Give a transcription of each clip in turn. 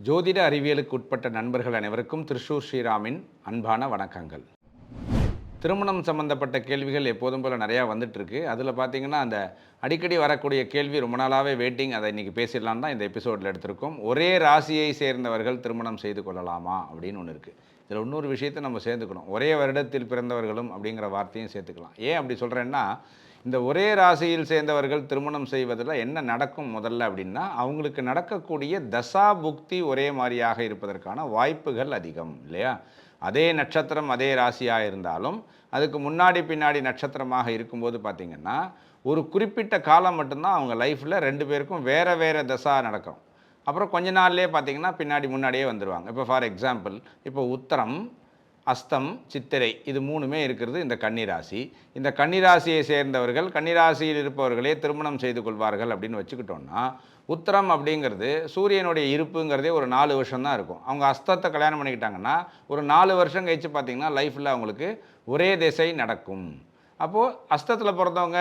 ஜோதிட அறிவியலுக்கு உட்பட்ட நண்பர்கள் அனைவருக்கும் திருஷூர் ஸ்ரீராமின் அன்பான வணக்கங்கள். திருமணம் சம்பந்தப்பட்ட கேள்விகள் எப்போதும் போல் நிறையா வந்துட்டுருக்கு. அதில் பார்த்திங்கன்னா அந்த அடிக்கடி வரக்கூடிய கேள்வி ரொம்ப நாளாகவே வெயிட்டிங், அதை இன்றைக்கி பேசிடலான்னு தான் இந்த எபிசோடில் எடுத்திருக்கோம். ஒரே ராசியை சேர்ந்தவர்கள் திருமணம் செய்து கொள்ளலாமா அப்படின்னு ஒன்று இருக்குது. இதில் இன்னொரு விஷயத்தை நம்ம சேர்த்துக்கணும். ஒரே வருடத்தில் பிறந்தவர்களும் அப்படிங்கிற வார்த்தையும் சேர்த்துக்கலாம். ஏன் அப்படி சொல்கிறேன்னா, இந்த ஒரே ராசியில் சேர்ந்தவர்கள் திருமணம் செய்வதில் என்ன நடக்கும் முதல்ல அப்படின்னா, அவங்களுக்கு நடக்கக்கூடிய தசா புக்தி ஒரே மாதிரியாக இருப்பதற்கான வாய்ப்புகள் அதிகம் இல்லையா? அதே நட்சத்திரம் அதே ராசியாக இருந்தாலும் அதுக்கு முன்னாடி பின்னாடி நட்சத்திரமாக இருக்கும்போது பார்த்திங்கன்னா, ஒரு குறிப்பிட்ட காலம் மட்டும்தான் அவங்க லைஃப்பில் ரெண்டு பேருக்கும் வேறு வேறு தசா நடக்கும். அப்புறம் கொஞ்ச நாள்லேயே பார்த்திங்கன்னா பின்னாடி முன்னாடியே வந்துடுவாங்க. இப்போ ஃபார் எக்ஸாம்பிள், இப்போ உத்தரம், அஸ்தம், சித்திரை இது மூணுமே இருக்கிறது இந்த கன்னிராசி. இந்த கன்னிராசியை சேர்ந்தவர்கள் கன்னிராசியில் இருப்பவர்களே திருமணம் செய்து கொள்வார்கள் அப்படின்னு வச்சுக்கிட்டோன்னா, உத்தரம் அப்படிங்கிறது சூரியனுடைய இருப்புங்கிறதே ஒரு 4 வருஷம் தான் இருக்கும். அவங்க அஸ்தத்தை கல்யாணம் பண்ணிக்கிட்டாங்கன்னா ஒரு 4 வருஷம் கழித்து பார்த்திங்கன்னா லைஃப்பில் அவங்களுக்கு ஒரே திசை நடக்கும். அப்போது அஸ்தத்தில் பிறந்தவங்க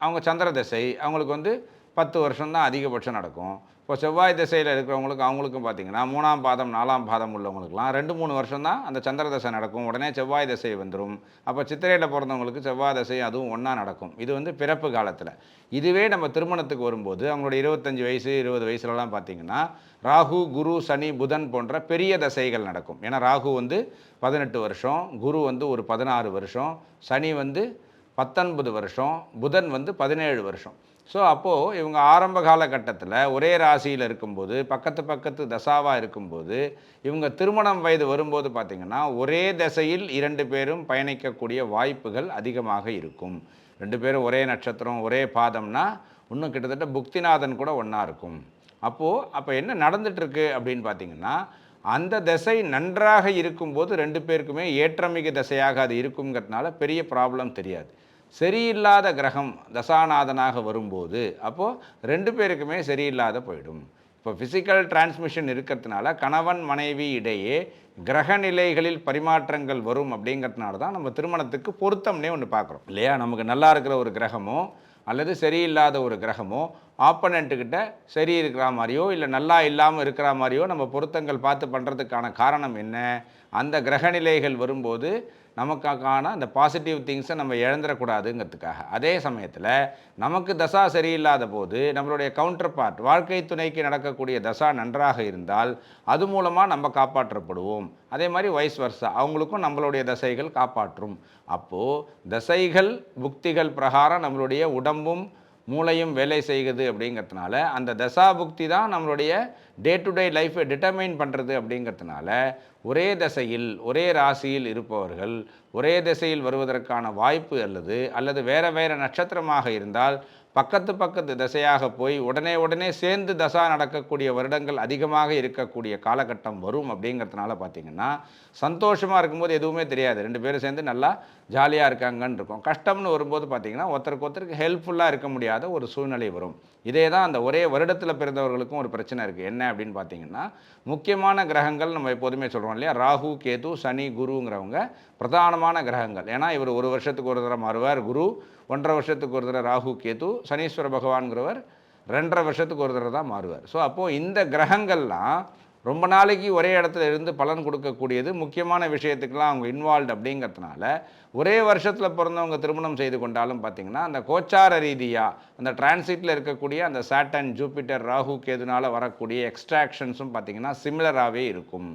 அவங்க சந்திர திசை அவங்களுக்கு 10 வருஷம் தான் அதிகபட்சம் நடக்கும். இப்போ செவ்வாய் திசையில் இருக்கிறவங்களுக்கு அவங்களுக்கும் பார்த்திங்கன்னா 3ஆம் பாதம் 4ஆம் பாதம் உள்ளவங்களுக்குலாம் 2-3 வருஷம் தான் அந்த சந்திர தசை நடக்கும். உடனே செவ்வாய் திசை வந்துடும். அப்போ சித்திரையில் பிறந்தவங்களுக்கு செவ்வாய் திசை அதுவும் ஒன்றா நடக்கும். இது பிறப்பு காலத்தில். இதுவே நம்ம திருமணத்துக்கு வரும்போது அவங்களுடைய 25 வயசு 20 வயசுலலாம் பார்த்திங்கன்னா ராகு, குரு, சனி, புதன் போன்ற பெரிய தசைகள் நடக்கும். ஏன்னா ராகு 18 வருஷம், குரு ஒரு 16 வருஷம், சனி 19 வருஷம், புதன் 17 வருஷம். ஸோ அப்போது இவங்க ஆரம்ப காலகட்டத்தில் ஒரே ராசியில் இருக்கும்போது பக்கத்து தசாவாக இருக்கும்போது இவங்க திருமணம் வயது வரும்போது பார்த்திங்கன்னா ஒரே தசையில் 2 பேரும் பயணிக்கக்கூடிய வாய்ப்புகள் அதிகமாக இருக்கும். 2 பேரும் ஒரே நட்சத்திரம் ஒரே பாதம்னா இன்னும் கிட்டத்தட்ட புக்திநாதன் கூட ஒன்றா இருக்கும். அப்போ என்ன நடந்துகிட்ருக்கு அப்படின்னு பார்த்திங்கன்னா, அந்த தசை நன்றாக இருக்கும்போது 2 பேருக்குமே ஏற்றமிகு தசையாக அது இருக்குங்கிறதுனால பெரிய ப்ராப்ளம் தெரியாது. சரியில்லாத கிரகம் தசாநாதனாக வரும்போது அப்போது 2 பேருக்குமே சரியில்லாத போயிடும். இப்போ ஃபிசிக்கல் டிரான்ஸ்மிஷன் இருக்கிறதுனால கணவன் மனைவி இடையே கிரக நிலைகளில் பரிமாற்றங்கள் வரும். அப்படிங்கிறதுனால தான் நம்ம திருமணத்துக்கு பொருத்தம்னே ஒன்று பார்க்குறோம் இல்லையா? நமக்கு நல்லா இருக்கிற ஒரு கிரகமோ அல்லது சரியில்லாத ஒரு கிரகமோ ஆப்பனண்ட்டுக்கிட்ட சரி இருக்கிற மாதிரியோ இல்லை நல்லா இல்லாமல் இருக்கிற மாதிரியோ நம்ம பொருத்தங்கள் பார்த்து பண்ணுறதுக்கான காரணம் என்ன? அந்த கிரகநிலைகள் வரும்போது நமக்கான அந்த பாசிட்டிவ் திங்ஸை நம்ம இழந்துடக்கூடாதுங்கிறதுக்காக. அதே சமயத்தில் நமக்கு தசா சரியில்லாத போது நம்மளுடைய கவுண்டர் பார்ட் வாழ்க்கை துணைக்கு நடக்கக்கூடிய தசா நன்றாக இருந்தால் அது மூலமாக நம்ம காப்பாற்றப்படுவோம். அதே மாதிரி வைஸ் வர்சா அவங்களுக்கும் நம்மளுடைய தசைகள் காப்பாற்றும். அப்போது தசைகள் புக்திகள் பிரகாரம் நம்மளுடைய உடம்பும் மூளையும் வேலை செய்கிறது. அப்படிங்கிறதுனால அந்த தசா புக்தி தான் நம்மளுடைய டே டு டே லைஃப்பை டிட்டர்மைன் பண்ணுறது. அப்படிங்கிறதுனால ஒரே தசையில் ஒரே ராசியில் இருப்பவர்கள் ஒரே திசையில் வருவதற்கான வாய்ப்பு அல்லது வேறு நட்சத்திரமாக இருந்தால் பக்கத்து திசையாக போய் உடனே சேர்ந்து தசா நடக்கக்கூடிய வருடங்கள் அதிகமாக இருக்கக்கூடிய காலகட்டம் வரும். அப்படிங்கிறதுனால பார்த்திங்கன்னா சந்தோஷமாக இருக்கும்போது எதுவுமே தெரியாது. 2 பேரும் சேர்ந்து நல்லா ஜாலியாக இருக்காங்கன்னு இருக்கும். கஷ்டம்னு வரும்போது பார்த்திங்கன்னா ஒருத்தருக்கு ஹெல்ப்ஃபுல்லாக இருக்க முடியாத ஒரு சூழ்நிலை வரும். இதே தான் அந்த ஒரே வருடத்தில் பிறந்தவர்களுக்கும் ஒரு பிரச்சனை இருக்குது. என்ன அப்படின்னு பார்த்திங்கன்னா, முக்கியமான கிரகங்கள் நம்ம எப்போதுமே சொல்கிறோம் இல்லையா? ராகு, கேது, சனி, குருங்கிறவங்க பிரதானமான கிரகங்கள். ஏன்னா இவர் 1 வருஷத்துக்கு ஒரு தடவை மாறுவார் குரு, 1.5 வருஷத்துக்கு ஒரு தடவை ராகு கேது, சனீஸ்வர பகவான்கிறவர் 2.5 வருஷத்துக்கு ஒரு தடவை தான் மாறுவார். ஸோ அப்போது இந்த கிரகங்கள்லாம் ரொம்ப நாளைக்கு ஒரே இடத்துல இருந்து பலன் கொடுக்கக்கூடியது. முக்கியமான விஷயத்துக்கெலாம் அவங்க இன்வால்வ். அப்படிங்கிறதுனால ஒரே வருஷத்தில் பிறந்தவங்க திருமணம் செய்து கொண்டாலும் பார்த்திங்கன்னா அந்த கோச்சார ரீதியாக அந்த டிரான்சிட்டில் இருக்கக்கூடிய அந்த சாட்டன், ஜூபிட்டர், ராகு கேதுனால் வரக்கூடிய எக்ஸ்ட்ராக்ஷன்ஸும் பார்த்திங்கன்னா சிமிலராகவே இருக்கும்.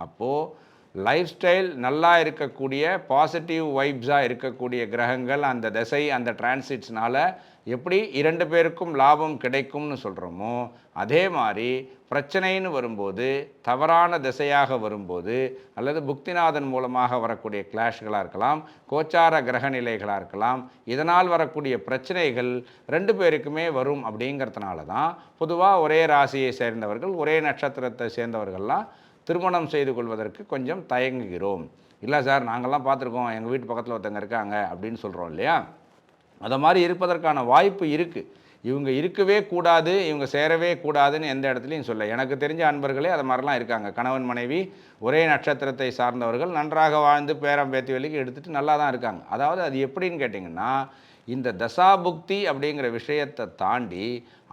அப்போது லைஃப் ஸ்டைல் நல்லா இருக்கக்கூடிய பாசிட்டிவ் வைப்ஸாக இருக்கக்கூடிய கிரகங்கள் அந்த திசை அந்த டிரான்சிட்ஸ்னால் எப்படி 2 பேருக்கும் லாபம் கிடைக்கும்னு சொல்கிறோமோ அதே மாதிரி பிரச்சனைன்னு வரும்போது தவறான திசையாக வரும்போது அல்லது புக்திநாதன் மூலமாக வரக்கூடிய கிளாஷ்களாக இருக்கலாம், கோச்சார கிரகநிலைகளாக இருக்கலாம், இதனால் வரக்கூடிய பிரச்சனைகள் 2 பேருக்குமே வரும். அப்படிங்கிறதுனால தான் பொதுவாக ஒரே ராசியை சேர்ந்தவர்கள் ஒரே நட்சத்திரத்தை சேர்ந்தவர்கள்லாம் திருமணம் செய்து கொள்வதற்கு கொஞ்சம் தயங்குகிறோம். இல்லை சார், நாங்கள்லாம் பார்த்துருக்கோம், எங்கள் வீட்டு பக்கத்தில் ஒருத்தங்க இருக்காங்க அப்படின்னு சொல்கிறோம் இல்லையா? அதை மாதிரி இருப்பதற்கான வாய்ப்பு இருக்குது. இவங்க இருக்கவே கூடாது, இவங்க சேரவே கூடாதுன்னு எந்த இடத்துலையும் சொல்ல. எனக்கு தெரிஞ்ச அன்பர்களே அது மாதிரிலாம் இருக்காங்க. கணவன் மனைவி ஒரே நட்சத்திரத்தை சார்ந்தவர்கள் நன்றாக வாழ்ந்து பேரம் பேத்தி வெளிக்கு எடுத்துகிட்டு நல்லா தான் இருக்காங்க. அதாவது அது எப்படின்னு கேட்டிங்கன்னா, இந்த தசாபுக்தி அப்படிங்கிற விஷயத்தை தாண்டி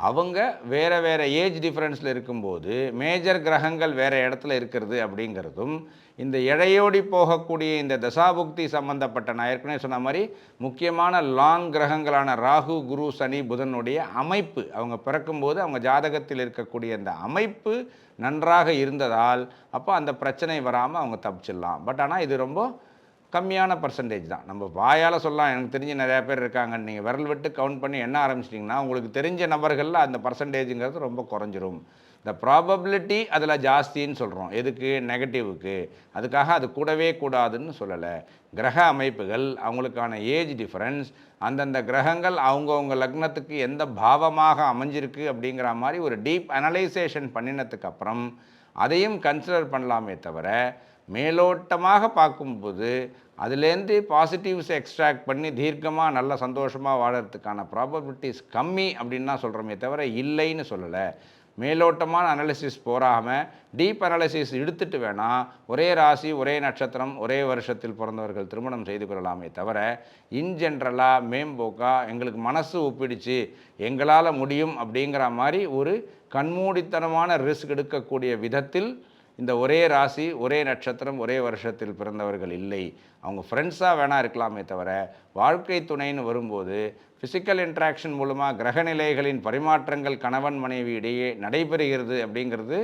அவங்க வேறு வேறு ஏஜ் டிஃப்ரென்ஸில் இருக்கும்போது மேஜர் கிரகங்கள் வேறு இடத்துல இருக்கிறது அப்படிங்கிறதும், இந்த இழையோடி போகக்கூடிய இந்த தசாபுக்தி சம்பந்தப்பட்ட, நான் ஏற்கனவே சொன்ன மாதிரி முக்கியமான லாங் கிரகங்களான ராகு, குரு, சனி, புதனுடைய அமைப்பு, அவங்க பிறக்கும்போது அவங்க ஜாதகத்தில் இருக்கக்கூடிய அந்த அமைப்பு நன்றாக இருந்ததால் அப்போ அந்த பிரச்சனை வராமல் அவங்க தப்பிச்சிடலாம். பட் ஆனால் இது ரொம்ப கம்மியான பர்சன்டேஜ் தான். நம்ம வாயால் சொல்லலாம், எனக்கு தெரிஞ்ச நிறையா பேர் இருக்காங்கன்னு. நீங்கள் விரல் விட்டு கவுண்ட் பண்ணி எண்ண ஆரம்பிச்சிட்டிங்கன்னா உங்களுக்கு தெரிஞ்ச நபர்களில் அந்த பர்சன்டேஜுங்கிறது ரொம்ப குறைஞ்சிரும். இந்த ப்ராபபிலிட்டி அதில் ஜாஸ்தின்னு சொல்கிறோம். எதுக்கு? நெகட்டிவுக்கு. அதுக்காக அது கூடவே கூடாதுன்னு சொல்லலை. கிரக அமைப்புகள், அவங்களுக்கான ஏஜ் டிஃப்ரென்ஸ், அந்தந்த கிரகங்கள் அவங்கவுங்க லக்னத்துக்கு எந்த பாவமாக அமைஞ்சிருக்கு அப்படிங்கிற மாதிரி ஒரு டீப் அனலைசேஷன் பண்ணினதுக்கு அப்புறம் அதையும் கன்சிடர் பண்ணலாமே தவிர, மேலோட்டமாக பார்க்கும்போது அதுலேருந்து பாசிட்டிவ்ஸை எக்ஸ்ட்ராக்ட் பண்ணி தீர்க்கமாக நல்ல சந்தோஷமாக வாழறதுக்கான ப்ராபபிலிட்டிஸ் கம்மி அப்படின்னு தான் சொல்கிறோமே தவிர இல்லைன்னு சொல்லலை. மேலோட்டமான அனாலிசிஸ் போகாமல் டீப் அனாலிசிஸ் எடுத்துட்டு வேணால் ஒரே ராசி, ஒரே நட்சத்திரம், ஒரே வருஷத்தில் பிறந்தவர்கள் திருமணம் செய்து கொள்ளலாமே தவிர, இன்ஜென்ரலாக மேம்போக்காக எங்களுக்கு மனசு ஒப்பிடுச்சு, எங்களால் முடியும் அப்படிங்கிற மாதிரி ஒரு கண்மூடித்தனமான ரிஸ்க் எடுக்கக்கூடிய விதத்தில் இந்த ஒரே ராசி, ஒரே நட்சத்திரம், ஒரே வருஷத்தில் பிறந்தவர்கள் இல்லை. அவங்க ஃப்ரெண்ட்ஸாக வேணா இருக்கலாமே தவிர, வாழ்க்கை துணைன்னு வரும்போது ஃபிசிக்கல் இன்ட்ராக்ஷன் மூலமாக கிரகநிலைகளின் பரிமாற்றங்கள் கணவன் மனைவி இடையே நடைபெறுகிறது அப்படிங்கிறது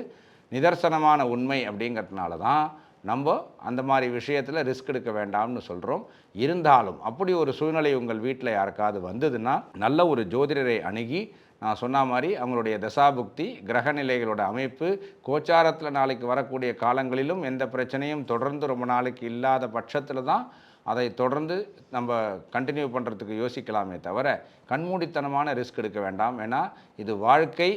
நிதர்சனமான உண்மை. அப்படிங்கிறதுனால தான் நம்ம அந்த மாதிரி விஷயத்தில் ரிஸ்க் எடுக்க வேண்டாம்னு சொல்கிறோம். இருந்தாலும் அப்படி ஒரு சூழ்நிலை உங்கள் வீட்டில் யாருக்காவது வந்ததுன்னா நல்ல ஒரு ஜோதிடரை அணுகி, நான் சொன்ன மாதிரி அவங்களுடைய தசாபுக்தி, கிரகநிலைகளோட அமைப்பு, கோச்சாரத்தில் நாளைக்கு வரக்கூடிய காலங்களிலும் எந்த பிரச்சனையும் தொடர்ந்து ரொம்ப நாளைக்கு இல்லாத பட்சத்தில் தான் அதை தொடர்ந்து நம்ம கண்டினியூ பண்ணுறதுக்கு யோசிக்கலாமே தவிர, கண்மூடித்தனமான ரிஸ்க் எடுக்க வேண்டாம். ஏன்னா இது வாழ்க்கை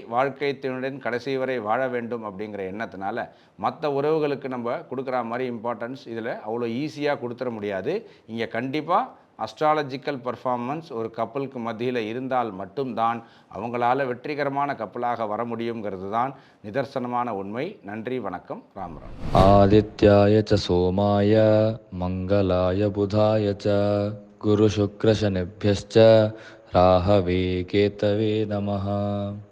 துணையுடன் கடைசி வரை வாழ வேண்டும் அப்படிங்கிற எண்ணத்தினால மற்ற உறவுகளுக்கு நம்ம கொடுக்குற மாதிரி இம்பார்ட்டன்ஸ் இதில் அவ்வளோ ஈஸியாக கொடுத்துட முடியாது. இங்கே கண்டிப்பாக அஸ்ட்ராலஜிக்கல் பர்ஃபார்மன்ஸ் ஒரு கப்பலுக்கு மத்தியில் இருந்தால் மட்டும்தான் அவங்களால வெற்றிகரமான கப்பலாக வர முடியுங்கிறது தான் நிதர்சனமான உண்மை. நன்றி, வணக்கம், ராமராம். ஆதித்யாய ச சோமாய மங்களாய புதாய ச குரு சுக்ர சனிப்யஸ்ச ராகவே கேதவே நமः.